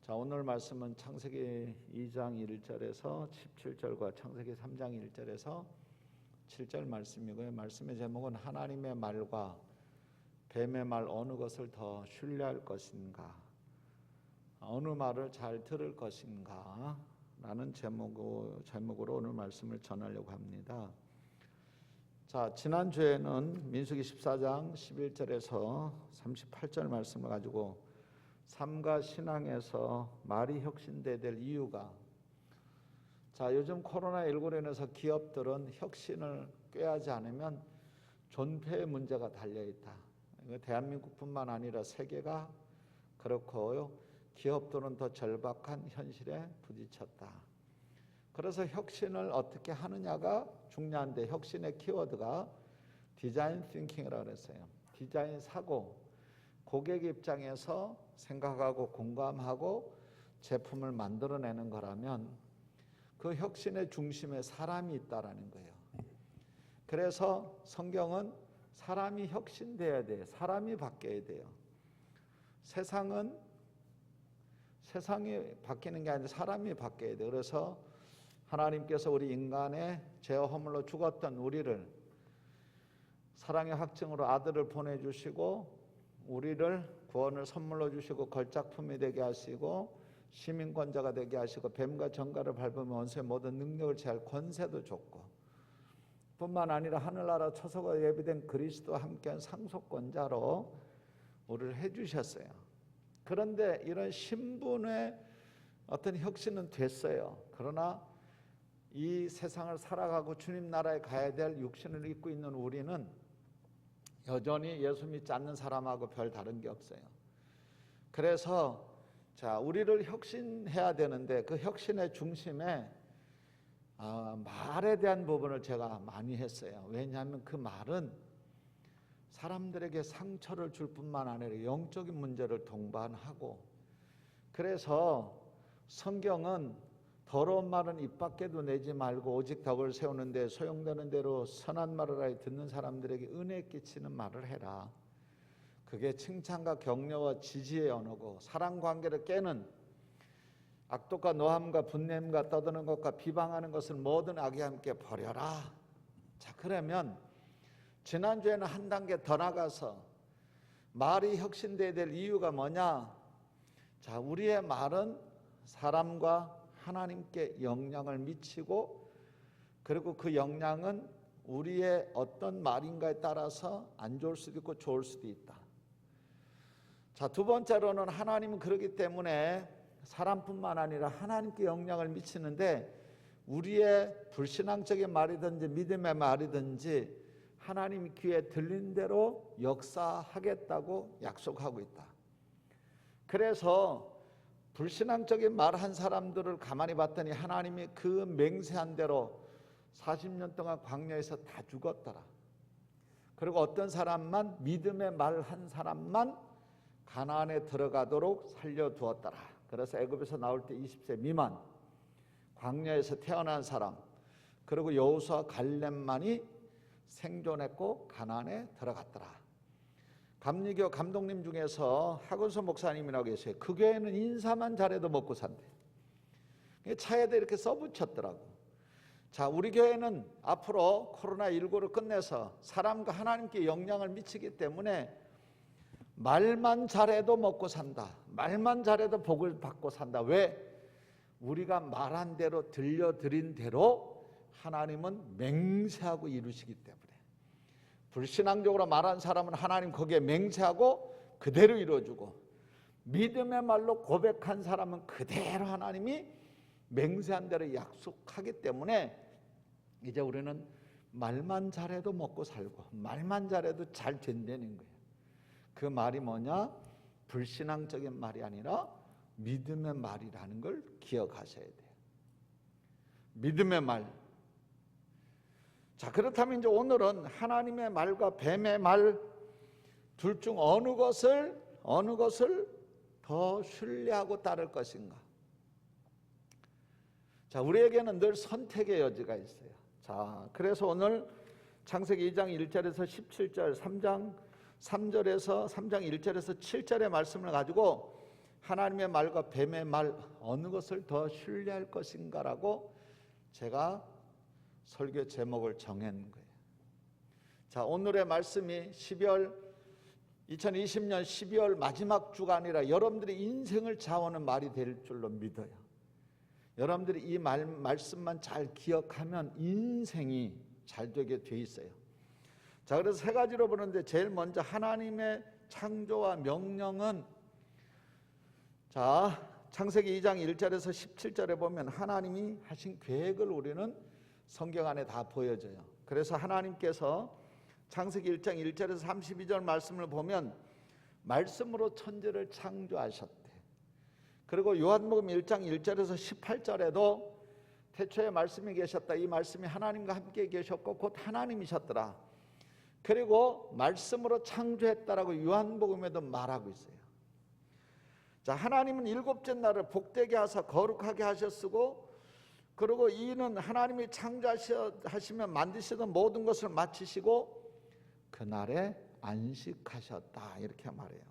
자, 오늘 말씀은 창세기 2장 1절에서 17절과 창세기 3장 1절에서 7절 말씀이고요. 말씀의 제목은 하나님의 말과 뱀의 말 어느 것을 더 신뢰할 것인가, 어느 말을 잘 들을 것인가 라는 제목으로 오늘 말씀을 전하려고 합니다. 자, 지난주에는 민수기 14장 11절에서 38절 말씀을 가지고 삶과 신앙에서 말이 혁신돼야 될 이유가, 자, 요즘 코로나19로 인해서 기업들은 혁신을 꾀하지 않으면 존폐의 문제가 달려있다. 대한민국뿐만 아니라 세계가 그렇고요, 기업들은 더 절박한 현실에 부딪혔다. 그래서 혁신을 어떻게 하느냐가 중요한데, 혁신의 키워드가 디자인 띵킹이라고 그랬어요. 디자인 사고, 고객 입장에서 생각하고 공감하고 제품을 만들어내는 거라면 그 혁신의 중심에 사람이 있다라는 거예요. 그래서 성경은 사람이 혁신돼야 돼. 사람이 바뀌어야 돼요. 세상이 바뀌는 게 아니라 사람이 바뀌어야 돼. 그래서 하나님께서 우리 인간의 죄와 허물로 죽었던 우리를 사랑의 확증으로 아들을 보내주시고 우리를 구원을 선물로 주시고 걸작품이 되게 하시고 시민권자가 되게 하시고 뱀과 정갈을 밟으면 원수의 모든 능력을 제할 권세도 줬고, 뿐만 아니라 하늘나라 초석과 예비된 그리스도와 함께한 상속권자로 우리를 해주셨어요. 그런데 이런 신분의 어떤 혁신은 됐어요. 그러나 이 세상을 살아가고 주님 나라에 가야 될 육신을 입고 있는 우리는 여전히 예수 믿지 않는 사람하고 별 다른 게 없어요. 그래서 자, 우리를 혁신해야 되는데 그 혁신의 중심에 말에 대한 부분을 제가 많이 했어요. 왜냐하면 그 말은 사람들에게 상처를 줄 뿐만 아니라 영적인 문제를 동반하고, 그래서 성경은 더러운 말은 입 밖에도 내지 말고 오직 덕을 세우는 데 소용되는 대로 선한 말을 하여 듣는 사람들에게 은혜 끼치는 말을 해라. 그게 칭찬과 격려와 지지의 언어고, 사랑관계를 깨는 악독과 노함과 분냄과 떠드는 것과 비방하는 것을 모든 악에 함께 버려라. 자, 그러면 지난주에는 한 단계 더 나가서 말이 혁신돼야 될 이유가 뭐냐. 자, 우리의 말은 사람과 하나님께 영향을 미치고, 그리고 그 영향은 우리의 어떤 말인가에 따라서 안 좋을 수도 있고 좋을 수도 있다. 자, 두 번째로는 하나님은 그렇기 때문에 사람뿐만 아니라 하나님께 영향을 미치는데, 우리의 불신앙적인 말이든지 믿음의 말이든지 하나님 귀에 들린 대로 역사하겠다고 약속하고 있다. 그래서 불신앙적인 말 한 사람들을 가만히 봤더니 하나님이 그 맹세한 대로 40년 동안 광야에서 다 죽었더라. 그리고 어떤 사람만, 믿음의 말 한 사람만 가나안에 들어가도록 살려두었더라. 그래서 애굽에서 나올 때 20세 미만, 광야에서 태어난 사람, 그리고 여호수아 갈렙만이 생존했고 가나안에 들어갔더라. 감리교 감독님 중에서 하근소 목사님이라고 계세요. 그 교회는 인사만 잘해도 먹고 산대. 차에다 이렇게 써붙였더라고. 자, 우리 교회는 앞으로 코로나19를 끝내서 사람과 하나님께 영향을 미치기 때문에 말만 잘해도 먹고 산다. 말만 잘해도 복을 받고 산다. 왜? 우리가 말한 대로 들려드린 대로 하나님은 맹세하고 이루시기 때문에. 불신앙적으로 말한 사람은 하나님 거기에 맹세하고 그대로 이루어주고, 믿음의 말로 고백한 사람은 그대로 하나님이 맹세한 대로 약속하기 때문에 이제 우리는 말만 잘해도 먹고 살고 말만 잘해도 잘 된다는 거예요. 그 말이 뭐냐? 불신앙적인 말이 아니라 믿음의 말이라는 걸 기억하셔야 돼요. 믿음의 말. 자, 그렇다면 이제 오늘은 하나님의 말과 뱀의 말 둘 중 어느 것을 더 신뢰하고 따를 것인가? 자, 우리에게는 늘 선택의 여지가 있어요. 자, 그래서 오늘 창세기 2장 1절에서 17절, 3장 1절에서 7절의 말씀을 가지고 하나님의 말과 뱀의 말 어느 것을 더 신뢰할 것인가라고 제가 설교 제목을 정한 거예요. 자, 오늘의 말씀이 2020년 12월 마지막 주가 아니라 여러분들의 인생을 좌우하는 말이 될 줄로 믿어요. 여러분들이 이 말씀만 잘 기억하면 인생이 잘 되게 돼 있어요. 자, 그래서 세 가지로 보는데 제일 먼저 하나님의 창조와 명령은, 자, 창세기 2장 1절에서 17절에 보면 하나님이 하신 계획을 우리는 성경 안에 다 보여져요. 그래서 하나님께서 창세기 1장 1절에서 32절 말씀을 보면 말씀으로 천지를 창조하셨대. 그리고 요한복음 1장 1절에서 18절에도 태초에 말씀이 계셨다. 이 말씀이 하나님과 함께 계셨고 곧 하나님이셨더라. 그리고 말씀으로 창조했다라고 요한복음에도 말하고 있어요. 자, 하나님은 일곱째 날을 복되게 하사 거룩하게 하셨으고, 그리고 이는 하나님이 창조하시면 만드시던 모든 것을 마치시고 그날에 안식하셨다, 이렇게 말해요.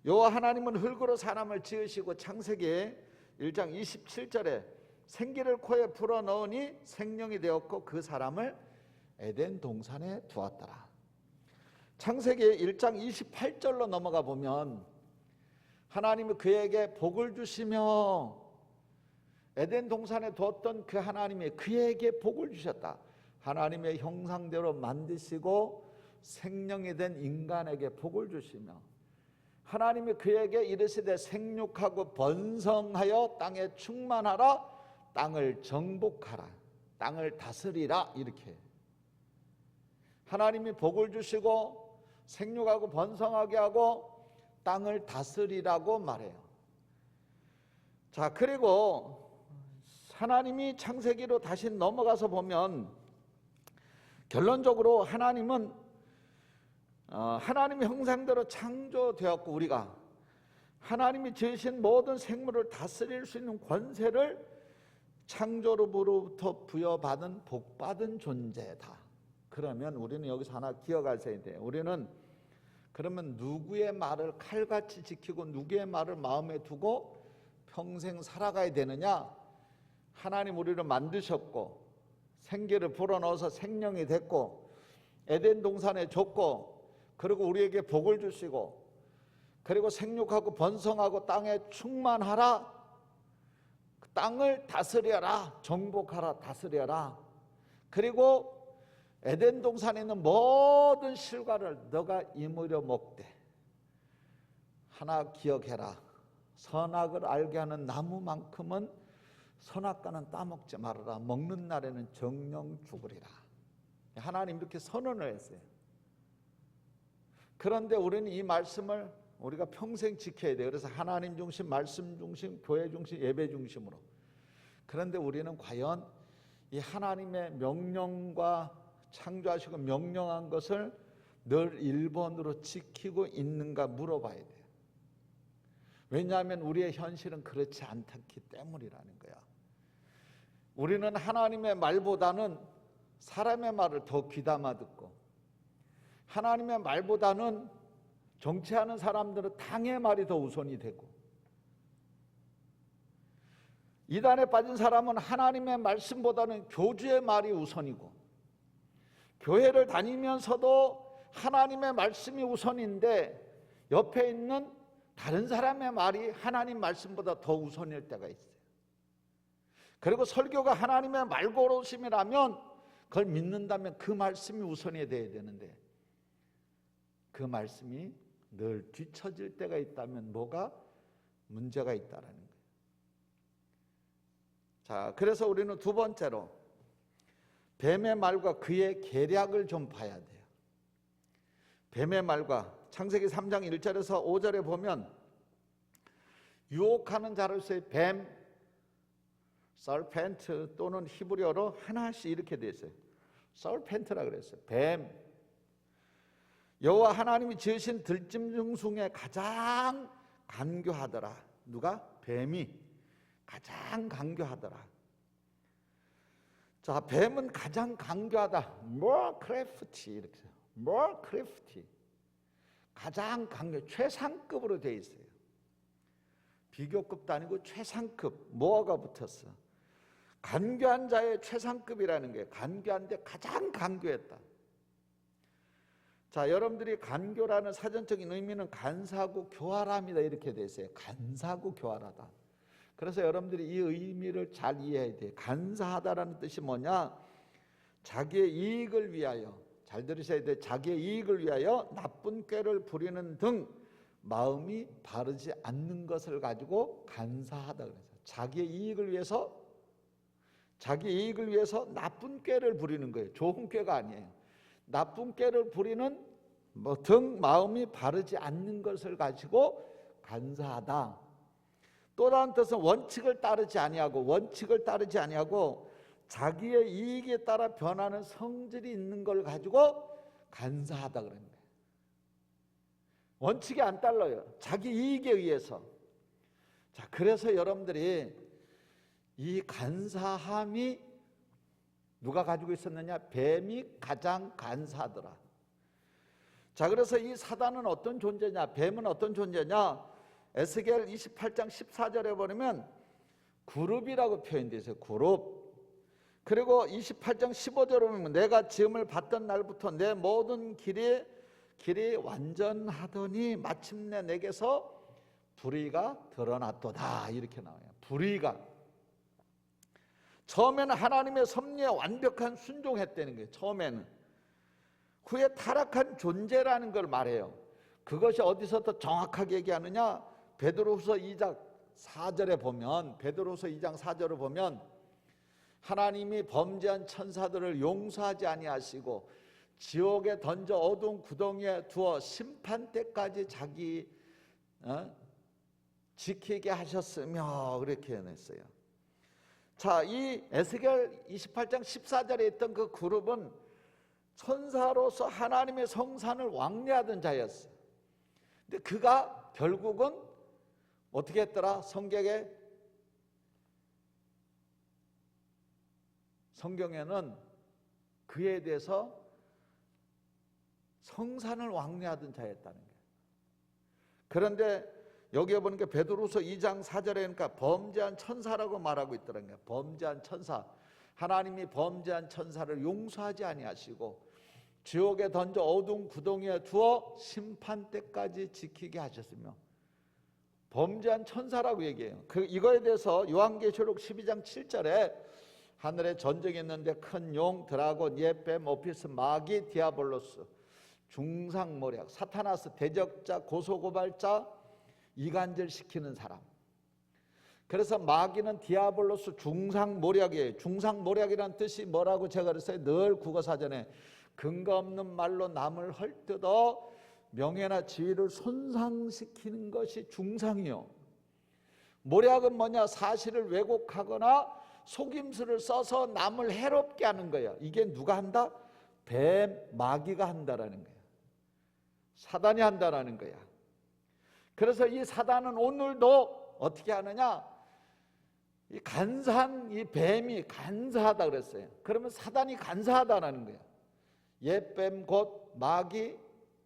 여호와 하나님은 흙으로 사람을 지으시고 창세기 1장 27절에 생기를 코에 불어넣으니 생명이 되었고 그 사람을 에덴 동산에 두었더라. 창세기 1장 28절로 넘어가 보면 하나님이 그에게 복을 주시며 에덴 동산에 두었던 그 하나님이 그에게 복을 주셨다. 하나님의 형상대로 만드시고 생명이 된 인간에게 복을 주시며 하나님이 그에게 이르시되 생육하고 번성하여 땅에 충만하라, 땅을 정복하라, 땅을 다스리라, 이렇게 하나님이 복을 주시고 생육하고 번성하게 하고 땅을 다스리라고 말해요. 자, 그리고 하나님이 창세기로 다시 넘어가서 보면 결론적으로 하나님은 하나님의 형상대로 창조되었고 우리가 하나님이 지으신 모든 생물을 다스릴 수 있는 권세를 창조로부터 부여받은 복받은 존재다. 그러면 우리는 여기서 하나 기억하셔야 돼요. 우리는 그러면 누구의 말을 칼같이 지키고 누구의 말을 마음에 두고 평생 살아가야 되느냐? 하나님 우리를 만드셨고 생기를 불어넣어서 생명이 됐고 에덴 동산에 줬고 그리고 우리에게 복을 주시고 그리고 생육하고 번성하고 땅에 충만하라, 땅을 다스려라, 정복하라, 다스려라. 그리고 에덴 동산에 있는 모든 실과를 너가 이물려 먹되 하나 기억해라, 선악을 알게 하는 나무만큼은 선악과는 따먹지 말아라, 먹는 날에는 정령 죽으리라. 하나님 이렇게 선언을 했어요. 그런데 우리는 이 말씀을 우리가 평생 지켜야 돼요. 그래서 하나님 중심, 말씀 중심, 교회 중심, 예배 중심으로. 그런데 우리는 과연 이 하나님의 명령과 창조하시고 명령한 것을 늘 1번으로 지키고 있는가 물어봐야 돼요. 왜냐하면 우리의 현실은 그렇지 않기 때문이라는 거야. 우리는 하나님의 말보다는 사람의 말을 더 귀담아 듣고 하나님의 말보다는 정치하는 사람들은 당의 말이 더 우선이 되고 이단에 빠진 사람은 하나님의 말씀보다는 교주의 말이 우선이고 교회를 다니면서도 하나님의 말씀이 우선인데 옆에 있는 다른 사람의 말이 하나님 말씀보다 더 우선일 때가 있어요. 그리고 설교가 하나님의 말고로심이라면 그걸 믿는다면 그 말씀이 우선이 돼야 되는데 그 말씀이 늘 뒤처질 때가 있다면 뭐가 문제가 있다라는 거예요. 자, 그래서 우리는 두 번째로 뱀의 말과 그의 계략을 좀 봐야 돼요. 뱀의 말과 창세기 3장 1절에서 5절에 보면 유혹하는 자를 써요. 뱀, serpent 또는 히브리어로 하나씩 이렇게 되어 있어요. serpent라 그랬어요. 뱀. 여호와 하나님이 지으신 들짐승 중에 가장 간교하더라. 누가? 뱀이 가장 간교하더라. 자, 뱀은 가장 간교하다. more crafty 이렇게 해요. more crafty. 가장 강력, 최상급으로 되어 있어요. 비교급도 아니고 최상급 모아가 붙었어. 간교한 자의 최상급이라는 게 간교한데 가장 간교했다. 자, 여러분들이 간교라는 사전적인 의미는 간사하고 교활함이다 이렇게 돼 있어요. 간사하고 교활하다. 그래서 여러분들이 이 의미를 잘 이해해야 돼요. 간사하다라는 뜻이 뭐냐? 자기의 이익을 위하여, 잘 들으셔야 돼요. 자기의 이익을 위하여 나쁜 꾀를 부리는 등 마음이 바르지 않는 것을 가지고 간사하다 그래서 자기의 이익을 위해서 나쁜 꾀를 부리는 거예요. 좋은 꾀가 아니에요. 나쁜 꾀를 부리는 등 마음이 바르지 않는 것을 가지고 간사하다. 또 다른 뜻은 원칙을 따르지 아니하고 자기의 이익에 따라 변하는 성질이 있는 걸 가지고 간사하다 그런 거예요. 원칙이 안 달라요. 자기 이익에 의해서. 자, 그래서 여러분들이 이 간사함이 누가 가지고 있었느냐? 뱀이 가장 간사하더라. 자, 그래서 이 사단은 어떤 존재냐? 뱀은 어떤 존재냐? 에스겔 28장 14절에 보면 그룹이라고 표현되어 있어요. 그룹. 그리고 28장 15절에 보면 내가 지음을 받던 날부터 내 모든 길이 완전하더니 마침내 내게서 불의가 드러났도다 이렇게 나와요. 불의가 처음에는 하나님의 섭리에 완벽한 순종했다는 거예요. 처음에는. 후에 타락한 존재라는 걸 말해요. 그것이 어디서 더 정확하게 얘기하느냐? 베드로후서 2장 4절에 보면 하나님이 범죄한 천사들을 용서하지 아니하시고 지옥에 던져 어두운 구덩이에 두어 심판 때까지 자기 지키게 하셨으며 그렇게 해냈어요. 자, 이 에스겔 28장 14절에 있던 그 그룹은 천사로서 하나님의 성산을 왕래하던 자였어요. 근데 그가 결국은 어떻게 했더라? 성경에는 그에 대해서 성산을 왕래하던 자였다는 거예요. 그런데 여기에 보니까 베드로후서 2장 4절에 그러니까 범죄한 천사라고 말하고 있더라고요. 범죄한 천사. 하나님이 범죄한 천사를 용서하지 아니하시고 지옥에 던져 어두운 구덩이에 두어 심판 때까지 지키게 하셨으며 범죄한 천사라고 얘기해요. 이거에 대해서 요한계시록 12장 7절에 하늘에 전쟁이 있는데 큰 용, 드라곤, 옛뱀, 오피스, 마귀, 디아볼로스, 중상모략, 사타나스, 대적자, 고소고발자, 이간질시키는 사람. 그래서 마귀는 디아볼로스 중상모략이에요. 중상모략이란 뜻이 뭐라고 제가 그랬어요? 늘 국어사전에 근거 없는 말로 남을 헐뜯어 명예나 지위를 손상시키는 것이 중상이요. 모략은 뭐냐? 사실을 왜곡하거나 속임수를 써서 남을 해롭게 하는 거예요. 이게 누가 한다? 뱀, 마귀가 한다라는 거예요. 사단이 한다라는 거야. 그래서 이 사단은 오늘도 어떻게 하느냐? 이 간사한 이 뱀이 간사하다 그랬어요. 그러면 사단이 간사하다라는 거예요. 옛뱀 곧 마귀,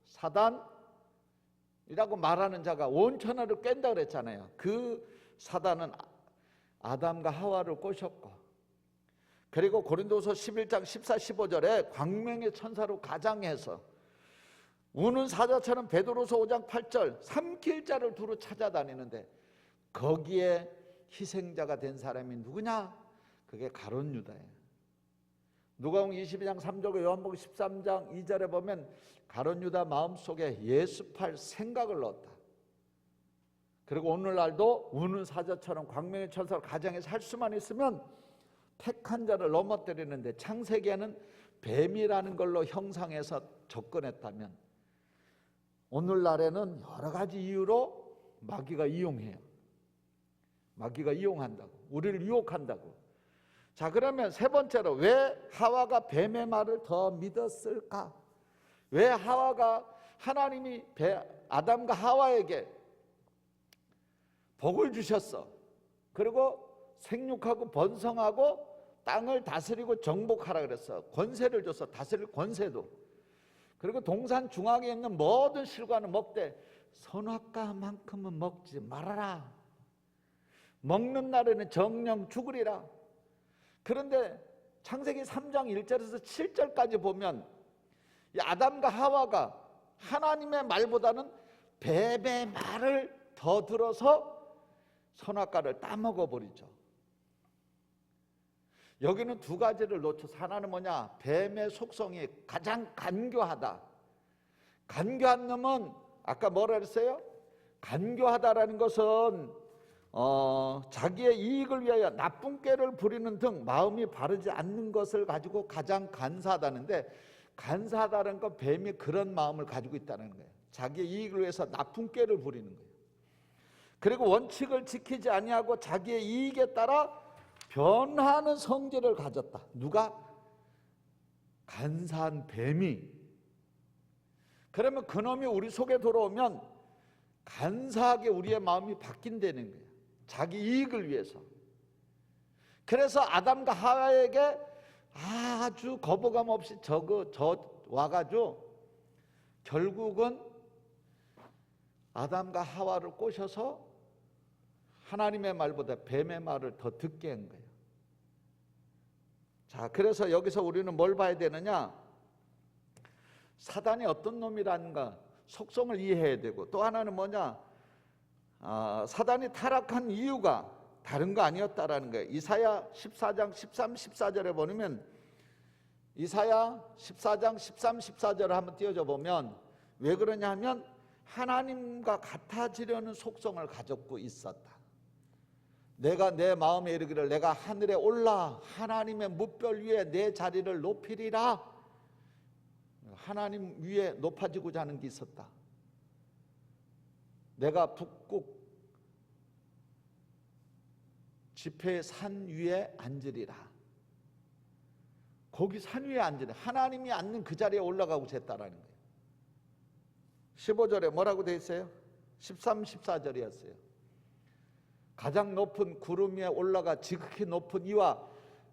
사단이라고 말하는 자가 온 천하를 깬다 그랬잖아요. 그 사단은 아담과 하와를 꼬셨고, 그리고 고린도서 11장 14, 15절에 광명의 천사로 가장해서 우는 사자처럼 베드로서 5장 8절 삼킬 자를 두루 찾아다니는데 거기에 희생자가 된 사람이 누구냐? 그게 가룟 유다예요. 누가복음 22장 3절과 요한복음 13장 2절에 보면 가룟 유다 마음속에 예수팔 생각을 넣었다. 그리고 오늘날도 우는 사자처럼 광명의 천사로 가장해서 할 수만 있으면 택한 자를 넘어뜨리는데 창세기에는 뱀이라는 걸로 형상해서 접근했다면 오늘날에는 여러 가지 이유로 마귀가 이용해요. 마귀가 이용한다고, 우리를 유혹한다고. 자, 그러면 세 번째로 왜 하와가 뱀의 말을 더 믿었을까? 왜 하나님이 아담과 하와에게 복을 주셨어? 그리고 생육하고 번성하고 땅을 다스리고 정복하라 그랬어. 권세를 줬어. 다스릴 권세도. 그리고 동산 중앙에 있는 모든 실과는 먹되 선악과만큼은 먹지 말아라. 먹는 날에는 정령 죽으리라. 그런데 창세기 3장 1절에서 7절까지 보면 이 아담과 하와가 하나님의 말보다는 뱀의 말을 더 들어서 선악과를 따먹어 버리죠. 여기는 두 가지를 놓쳐서, 하나는 뭐냐? 뱀의 속성이 가장 간교하다. 간교한 놈은 아까 뭐라 그랬어요? 간교하다라는 것은 자기의 이익을 위하여 나쁜 꾀를 부리는 등 마음이 바르지 않는 것을 가지고 가장 간사하다는데, 간사하다는 건 뱀이 그런 마음을 가지고 있다는 거예요. 자기의 이익을 위해서 나쁜 꾀를 부리는 거예요. 그리고 원칙을 지키지 아니하고 자기의 이익에 따라 변하는 성질을 가졌다. 누가? 간사한 뱀이. 그러면 그놈이 우리 속에 들어오면 간사하게 우리의 마음이 바뀐다는 거예요. 자기 이익을 위해서. 그래서 아담과 하와에게 아주 거부감 없이 와가지고 결국은 아담과 하와를 꼬셔서 하나님의 말보다 뱀의 말을 더 듣게 한 거예요. 자, 그래서 여기서 우리는 뭘 봐야 되느냐? 사단이 어떤 놈이라는가 속성을 이해해야 되고, 또 하나는 뭐냐? 사단이 타락한 이유가 다른 거 아니었다라는 거예요. 이사야 14장 13, 14절에 보면, 이사야 14장 13, 14절을 한번 띄워줘 보면 왜 그러냐 하면 하나님과 같아지려는 속성을 가졌고 있었다. 내가 내 마음에 이르기를 내가 하늘에 올라 하나님의 뭇별 위에 내 자리를 높이리라. 하나님 위에 높아지고자 하는 게 있었다. 내가 북극 지폐의 산 위에 앉으리라. 거기 산 위에 앉으리라. 하나님이 앉는 그 자리에 올라가고 했다라는 거예요. 15절에 뭐라고 되어 있어요? 13, 14절이었어요. 가장 높은 구름 위에 올라가 지극히 높은 이와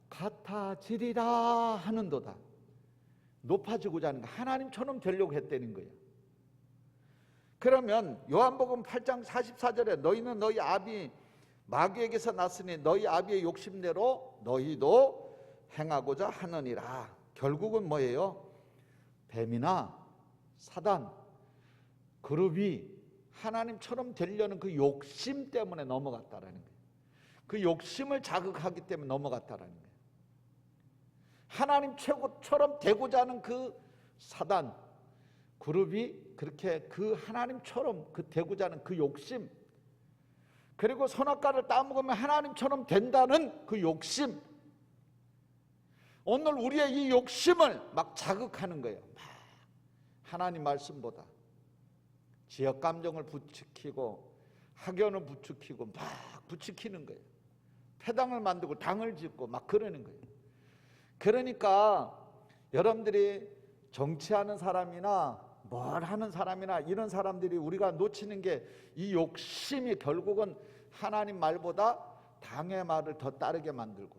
같아지리라 하는도다. 높아지고자 하는 거, 하나님처럼 되려고 했다는 거예요. 그러면 요한복음 8장 44절에 너희는 너희 아비 마귀에게서 났으니 너희 아비의 욕심대로 너희도 행하고자 하느니라. 결국은 뭐예요? 뱀이나 사단, 그룹이 하나님처럼 되려는 그 욕심 때문에 넘어갔다라는 거예요. 그 욕심을 자극하기 때문에 넘어갔다라는 거예요. 하나님 최고처럼 되고자 하는 그 사단, 그룹이 그렇게 그 하나님처럼 되고자 하는 그 욕심, 그리고 선악과를 따먹으면 하나님처럼 된다는 그 욕심, 오늘 우리의 이 욕심을 막 자극하는 거예요. 막 하나님 말씀보다 지역 감정을 부추기고 학연을 부추기고 막 부추기는 거예요. 패당을 만들고 당을 짓고 막 그러는 거예요. 그러니까 여러분들이 정치하는 사람이나 뭘 하는 사람이나 이런 사람들이 우리가 놓치는 게 이 욕심이 결국은 하나님 말보다 당의 말을 더 따르게 만들고,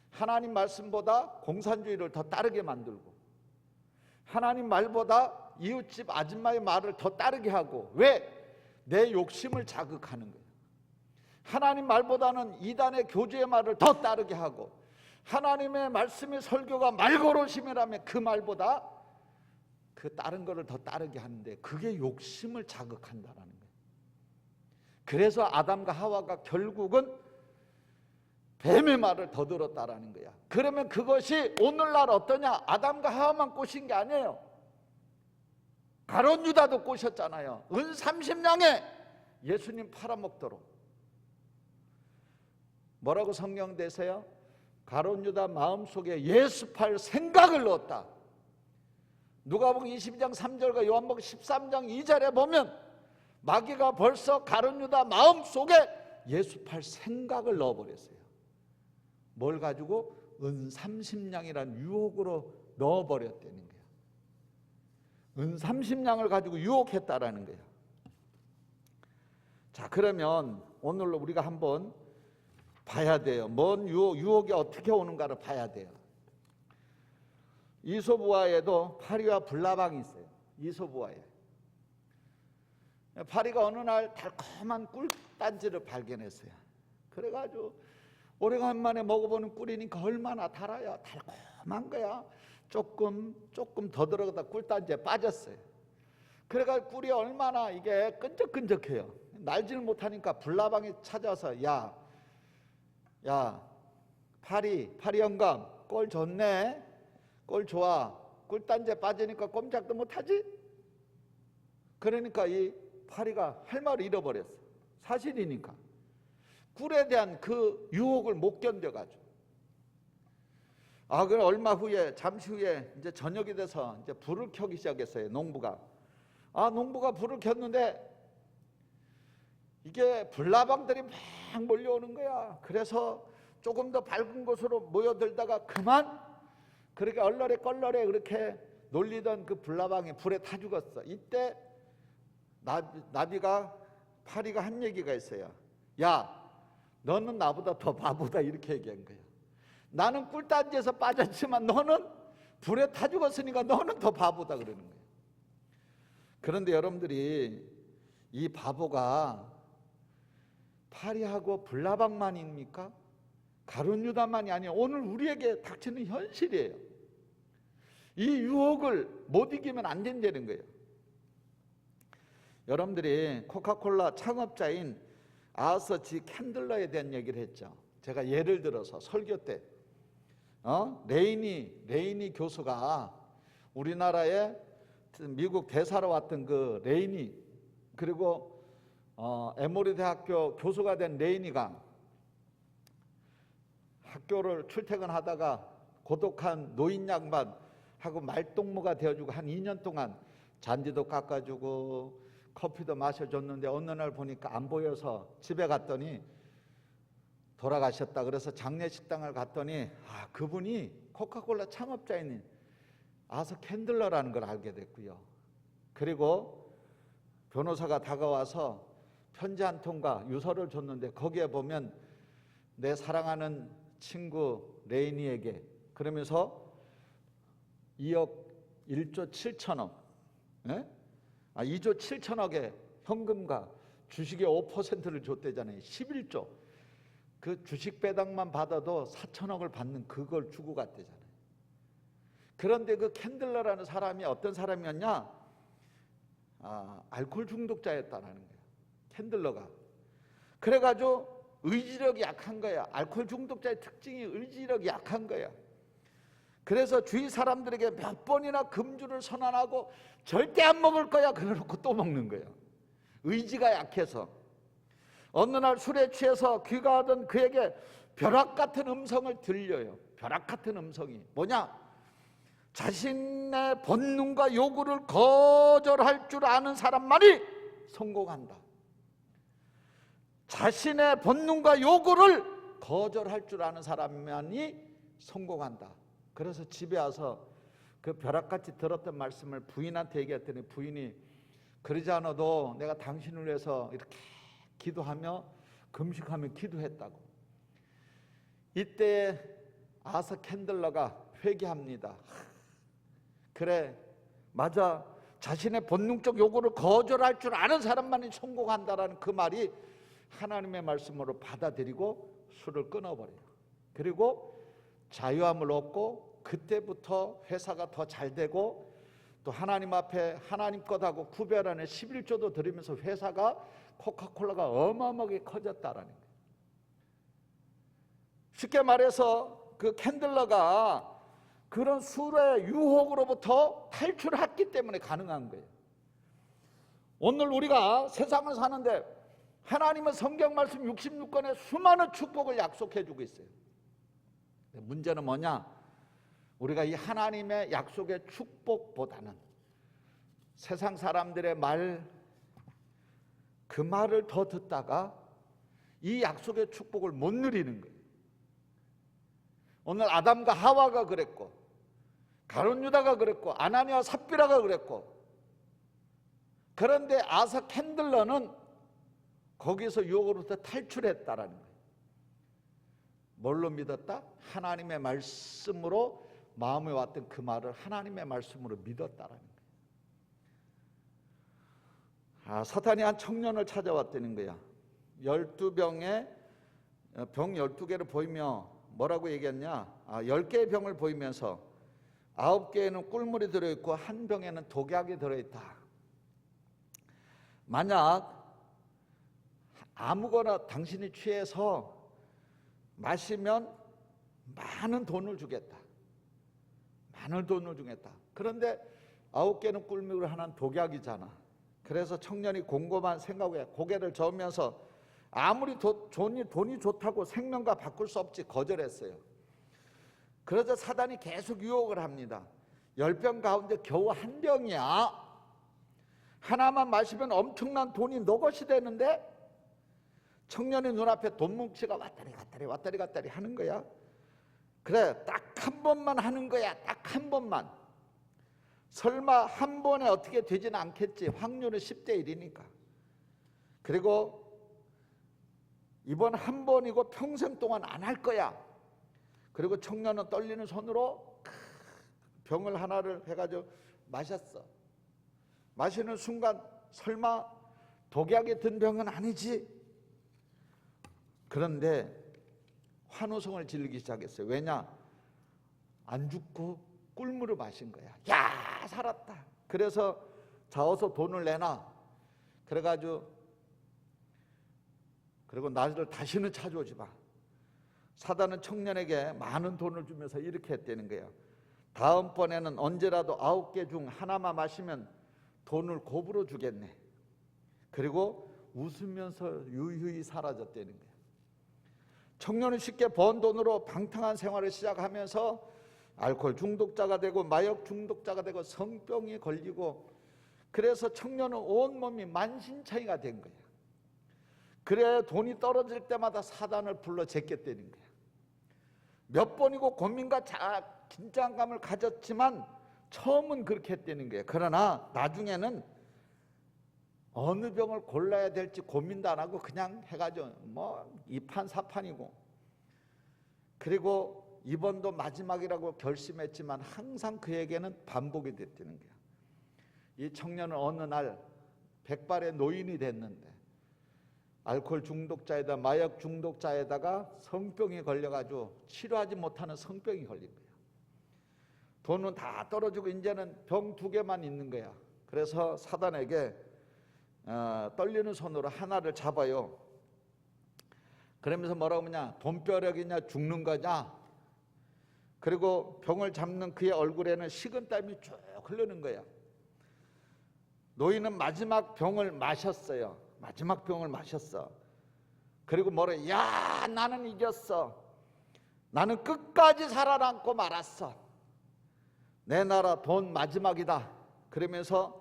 하나님 말씀보다 공산주의를 더 따르게 만들고, 하나님 말보다 이웃집 아줌마의 말을 더 따르게 하고, 왜? 내 욕심을 자극하는 거예요. 하나님 말보다는 이단의 교주의 말을 더 따르게 하고, 하나님의 말씀의 설교가 말걸으심이라면 그 말보다 그 다른 거를 더 따르게 하는데, 그게 욕심을 자극한다라는 거예요. 그래서 아담과 하와가 결국은 뱀의 말을 더 들었다라는 거야. 그러면 그것이 오늘날 어떠냐? 아담과 하와만 꼬신 게 아니에요. 가룟 유다도 꼬셨잖아요. 은 30냥에 예수님 팔아먹도록. 뭐라고 성경되세요? 가룟 유다 마음속에 예수 팔 생각을 넣었다. 누가복음 22장 3절과 요한복음 13장 2절에 보면 마귀가 벌써 가룟 유다 마음속에 예수 팔 생각을 넣어버렸어요. 뭘 가지고? 은 30냥이라는 유혹으로 넣어버렸다는 거예요. 은 30냥을 가지고 유혹했다라는 거예요. 자, 그러면 오늘 우리가 한번 봐야 돼요. 뭔 유혹이 어떻게 오는가를 봐야 돼요. 이솝우화에도 파리와 불나방이 있어요. 이솝우화에 파리가 어느 날 달콤한 꿀단지를 발견했어요. 그래가지고 오래간만에 먹어보는 꿀이니까 얼마나 달아요. 달콤한 거야. 조금 더 들어가다 꿀단지에 빠졌어요. 그래가지고 꿀이 얼마나 이게 끈적끈적해요. 날지를 못하니까 불나방에 찾아서 야 파리 영감 꿀 좋네. 꿀 좋아. 꿀단지에 빠지니까 꼼짝도 못하지? 그러니까 이 파리가 할 말을 잃어버렸어. 사실이니까. 꿀에 대한 그 유혹을 못 견뎌가지고. 그래 얼마 후에 잠시 후에 이제 저녁이 돼서 이제 불을 켜기 시작했어요. 농부가. 농부가 불을 켰는데 이게 불나방들이 막 몰려오는 거야. 그래서 조금 더 밝은 곳으로 모여들다가 그만 그렇게 얼얼에 껄렁에 그렇게 놀리던 그 불나방이 불에 타 죽었어. 이때 나비가 파리가 한 얘기가 있어요. 야, 너는 나보다 더 바보다. 이렇게 얘기한 거야. 나는 꿀단지에서 빠졌지만 너는 불에 타 죽었으니까 너는 더 바보다 그러는 거예요. 그런데 여러분들이 이 바보가 파리하고 불나방만입니까? 가룟 유다만이 아니에요. 오늘 우리에게 닥치는 현실이에요. 이 유혹을 못 이기면 안 된다는 거예요. 여러분들이 코카콜라 창업자인 아서 G 캔들러에 대한 얘기를 했죠. 제가 예를 들어서 설교 때 레이니 교수가 우리나라에 미국 대사로 왔던 그 레이니, 그리고 에모리 대학교 교수가 된 레이니가 학교를 출퇴근하다가 고독한 노인 양반하고 말동무가 되어주고 한 2년 동안 잔디도 깎아주고 커피도 마셔줬는데 어느 날 보니까 안 보여서 집에 갔더니 돌아가셨다. 그래서 장례식당을 갔더니 그분이 코카콜라 창업자인 아서 캔들러라는 걸 알게 됐고요. 그리고 변호사가 다가와서 편지 한 통과 유서를 줬는데 거기에 보면 내 사랑하는 친구 레이니에게 그러면서 2억 1조 7천억 2조 7천억의 현금과 주식의 5%를 줬대잖아요. 11조. 그 주식 배당만 받아도 4천억을 받는 그걸 주고 갔대잖아요. 그런데 그 캔들러라는 사람이 어떤 사람이었냐? 알코올 중독자였다는 거예요. 캔들러가. 그래가지고 의지력이 약한 거야. 알코올 중독자의 특징이 의지력이 약한 거야. 그래서 주위 사람들에게 몇 번이나 금주를 선언하고 절대 안 먹을 거야 그래놓고 또 먹는 거예요. 의지가 약해서. 어느 날 술에 취해서 귀가하던 그에게 벼락 같은 음성을 들려요. 벼락 같은 음성이 뭐냐? 자신의 본능과 요구를 거절할 줄 아는 사람만이 성공한다. 자신의 본능과 요구를 거절할 줄 아는 사람만이 성공한다. 그래서 집에 와서 그 벼락같이 들었던 말씀을 부인한테 얘기했더니 부인이 그러지 않아도 내가 당신을 위해서 이렇게 기도하며 금식하며 기도했다고. 이때 아서 캔들러가 회개합니다. 그래 맞아, 자신의 본능적 요구를 거절할 줄 아는 사람만이 성공한다라는 그 말이 하나님의 말씀으로 받아들이고 술을 끊어버려요. 그리고 자유함을 얻고 그때부터 회사가 더 잘 되고 또 하나님 앞에 하나님 것하고 구별하는 11조도 드리면서 회사가 코카콜라가 어마어마하게 커졌다라는 거예요. 쉽게 말해서 그 캔들러가 그런 술의 유혹으로부터 탈출했기 때문에 가능한 거예요. 오늘 우리가 세상을 사는데 하나님은 성경 말씀 66권에 수많은 축복을 약속해 주고 있어요. 문제는 뭐냐? 우리가 이 하나님의 약속의 축복보다는 세상 사람들의 그 말을 더 듣다가 이 약속의 축복을 못 누리는 거예요. 오늘 아담과 하와가 그랬고 가룟 유다가 그랬고 아나니와 삽비라가 그랬고, 그런데 아서 캔들러는 거기서 유혹으로부터 탈출했다라는 거예요. 뭘로 믿었다? 하나님의 말씀으로 마음에 왔던 그 말을 하나님의 말씀으로 믿었다라는 거예요. 사탄이 한 청년을 찾아왔다는 거야. 12병의 병 12개를 보이며 뭐라고 얘기했냐? 10개의 병을 보이면서 9개에는 꿀물이 들어있고 한 병에는 독약이 들어있다. 만약 아무거나 당신이 취해서 마시면 많은 돈을 주겠다. 많은 돈을 주겠다. 그런데 9개는 꿀물이고 하나는 독약이잖아. 그래서 청년이 곰곰한 생각에 고개를 저으면서 아무리 돈이 좋다고 생명과 바꿀 수 없지 거절했어요. 그러자 사단이 계속 유혹을 합니다. 10병 가운데 겨우 한 병이야. 하나만 마시면 엄청난 돈이 너 것이 되는데 청년의 눈앞에 돈 뭉치가 왔다리 갔다리 하는 거야. 그래, 딱 한 번만 하는 거야. 딱 한 번만. 설마 한 번에 어떻게 되지는 않겠지. 확률은 10대 1이니까. 그리고 이번 한 번이고 평생 동안 안 할 거야. 그리고 청년은 떨리는 손으로 병을 하나를 해가지고 마셨어. 마시는 순간 설마 독약이 든 병은 아니지. 그런데 환호성을 지르기 시작했어요. 왜냐? 안 죽고 꿀물을 마신 거야. 야, 살았다. 그래서 자, 어서 돈을 내놔. 그래가지고 그리고 나를 다시는 찾아오지 마. 사단은 청년에게 많은 돈을 주면서 이렇게 했다는 거예요. 다음번에는 언제라도 9개 중 하나만 마시면 돈을 곱으로 주겠네. 그리고 웃으면서 유유히 사라졌다는 거예요. 청년은 쉽게 번 돈으로 방탕한 생활을 시작하면서 알코올 중독자가 되고 마약 중독자가 되고 성병이 걸리고, 그래서 청년은 온몸이 만신창이가 된 거예요. 그래 돈이 떨어질 때마다 사단을 불러 제꼈다는 거예요. 몇 번이고 고민과 긴장감을 가졌지만 처음은 그렇게 했다는 거예요. 그러나 나중에는 어느 병을 골라야 될지 고민도 안 하고 그냥 해가지고 뭐 2판 4판이고, 그리고 이번도 마지막이라고 결심했지만 항상 그에게는 반복이 됐다는 거예요. 이 청년은 어느 날 백발의 노인이 됐는데 알코올 중독자에다 마약 중독자에다가 성병이 걸려가지고 치료하지 못하는 성병이 걸린 거예요. 돈은 다 떨어지고 이제는 병 2개만 있는 거야. 그래서 사단에게 떨리는 손으로 하나를 잡아요. 그러면서 뭐라고 하냐? 돈벼락이냐 죽는 거냐? 그리고 병을 잡는 그의 얼굴에는 식은땀이 쭉 흐르는 거야. 노인은 마지막 병을 마셨어요. 마지막 병을 마셨어. 그리고 뭐래? 야, 나는 이겼어. 나는 끝까지 살아남고 말았어. 내 나라 돈 마지막이다. 그러면서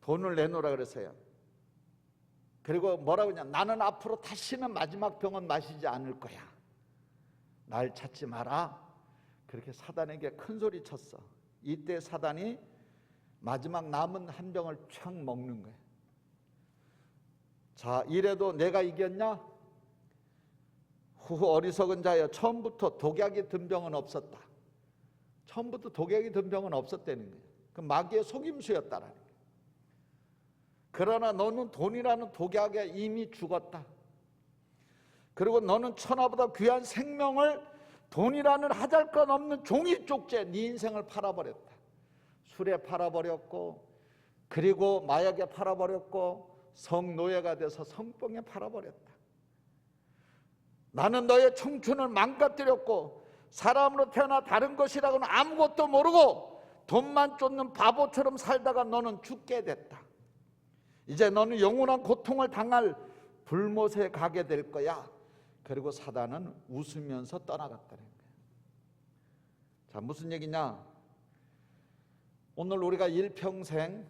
돈을 내놓으라 그랬어요. 그리고 뭐라고 하냐? 나는 앞으로 다시는 마지막 병은 마시지 않을 거야. 날 찾지 마라. 그렇게 사단에게 큰 소리 쳤어. 이때 사단이 마지막 남은 한 병을 촥 먹는 거예요. 자, 이래도 내가 이겼냐? 후후 어리석은 자여, 처음부터 독약이 든 병은 없었다. 처음부터 독약이 든 병은 없었다는 거예요. 그 마귀의 속임수였다라는 거예요. 그러나 너는 돈이라는 독약에 이미 죽었다. 그리고 너는 천하보다 귀한 생명을 돈이라는 하잘것없는 종이 쪽지에 네 인생을 팔아버렸다. 술에 팔아버렸고, 그리고 마약에 팔아버렸고, 성노예가 돼서 성병에 팔아버렸다. 나는 너의 청춘을 망가뜨렸고 사람으로 태어나 다른 것이라고는 아무것도 모르고 돈만 쫓는 바보처럼 살다가 너는 죽게 됐다. 이제 너는 영원한 고통을 당할 불못에 가게 될 거야. 그리고 사단은 웃으면서 떠나갔다는 거예요. 자, 무슨 얘기냐? 오늘 우리가 일평생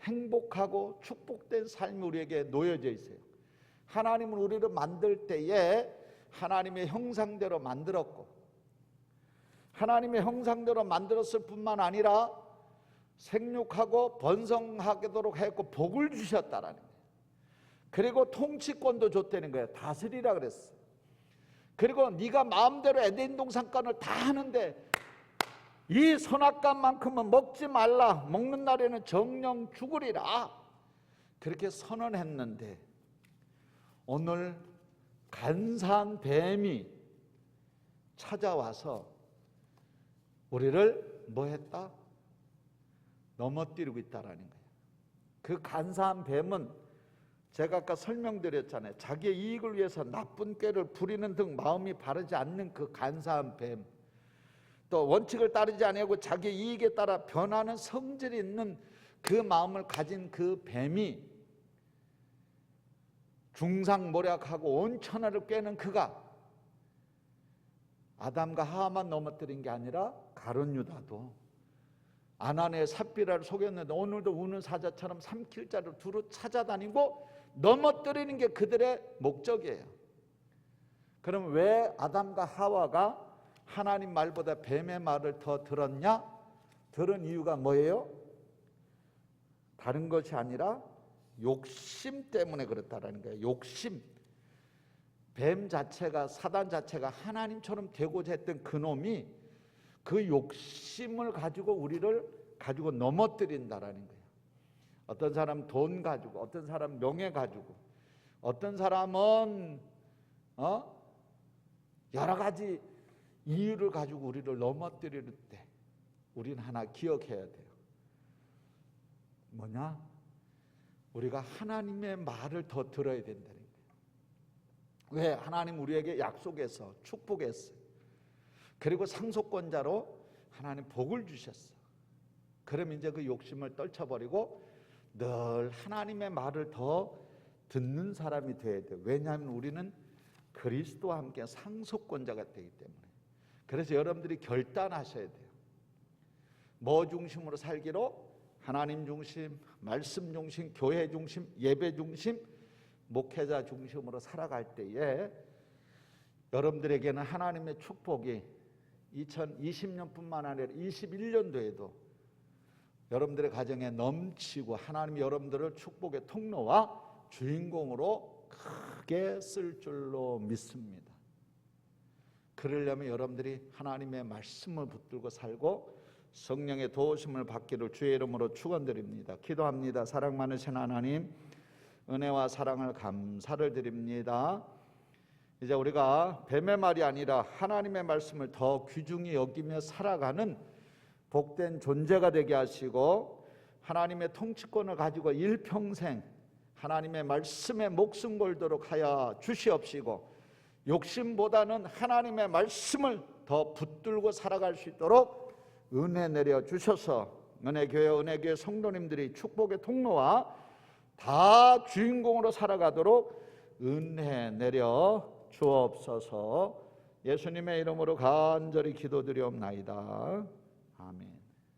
행복하고 축복된 삶이 우리에게 놓여져 있어요. 하나님은 우리를 만들 때에 하나님의 형상대로 만들었고, 하나님의 형상대로 만들었을 뿐만 아니라 생육하고 번성하도록 했고 복을 주셨다라는 거예요. 그리고 통치권도 줬다는 거예요. 다스리라 그랬어. 그리고 네가 마음대로 에덴 동산간을 다 하는데 이 선악과만큼은 먹지 말라. 먹는 날에는 정령 죽으리라. 그렇게 선언했는데 오늘 간사한 뱀이 찾아와서 우리를 뭐 했다? 넘어뜨리고 있다라는 거예요. 그 간사한 뱀은 제가 아까 설명드렸잖아요. 자기의 이익을 위해서 나쁜 꾀를 부리는 등 마음이 바르지 않는 그 간사한 뱀, 또 원칙을 따르지 아니하고 자기 이익에 따라 변하는 성질이 있는 그 마음을 가진 그 뱀이 중상모략하고 온 천하를 꿰는 그가 아담과 하와만 넘어뜨린 게 아니라 가룟 유다도 아나니아의 삽비라를 속였는데 오늘도 우는 사자처럼 삼킬 자를 두루 찾아다니고 넘어뜨리는 게 그들의 목적이에요. 그럼 왜 아담과 하와가 하나님 말보다 뱀의 말을 더 들었냐? 들은 이유가 뭐예요? 다른 것이 아니라 욕심 때문에 그렇다라는 거예요. 욕심. 뱀 자체가, 사단 자체가 하나님처럼 되고자 했던 그놈이 그 욕심을 가지고 우리를 가지고 넘어뜨린다라는 거예요. 어떤 사람은 돈 가지고, 어떤 사람은 명예 가지고, 어떤 사람은 여러 가지 이유를 가지고 우리를 넘어뜨릴 때 우리는 하나 기억해야 돼요. 뭐냐? 우리가 하나님의 말을 더 들어야 된다는 거예요. 왜? 하나님 우리에게 약속해서 축복했어요. 그리고 상속권자로 하나님 복을 주셨어. 그럼 이제 그 욕심을 떨쳐버리고 늘 하나님의 말을 더 듣는 사람이 돼야 돼요. 왜냐하면 우리는 그리스도와 함께 상속권자가 되기 때문에. 그래서 여러분들이 결단하셔야 돼요. 뭐 중심으로 살기로? 하나님 중심, 말씀 중심, 교회 중심, 예배 중심, 목회자 중심으로 살아갈 때에 여러분들에게는 하나님의 축복이 2020년뿐만 아니라 21년도에도 여러분들의 가정에 넘치고 하나님이 여러분들을 축복의 통로와 주인공으로 크게 쓸 줄로 믿습니다. 그러려면 여러분들이 하나님의 말씀을 붙들고 살고 성령의 도우심을 받기를 주의 이름으로 축원드립니다. 기도합니다. 사랑 많으신 하나님, 은혜와 사랑을 감사를 드립니다. 이제 우리가 뱀의 말이 아니라 하나님의 말씀을 더 귀중히 여기며 살아가는 복된 존재가 되게 하시고 하나님의 통치권을 가지고 일평생 하나님의 말씀에 목숨 걸도록 하여 주시옵시고 욕심보다는 하나님의 말씀을 더 붙들고 살아갈 수 있도록 은혜 내려 주셔서 은혜교회 은혜교회 성도님들이 축복의 통로와 다 주인공으로 살아가도록 은혜 내려 주옵소서. 예수님의 이름으로 간절히 기도드리옵나이다. 아멘.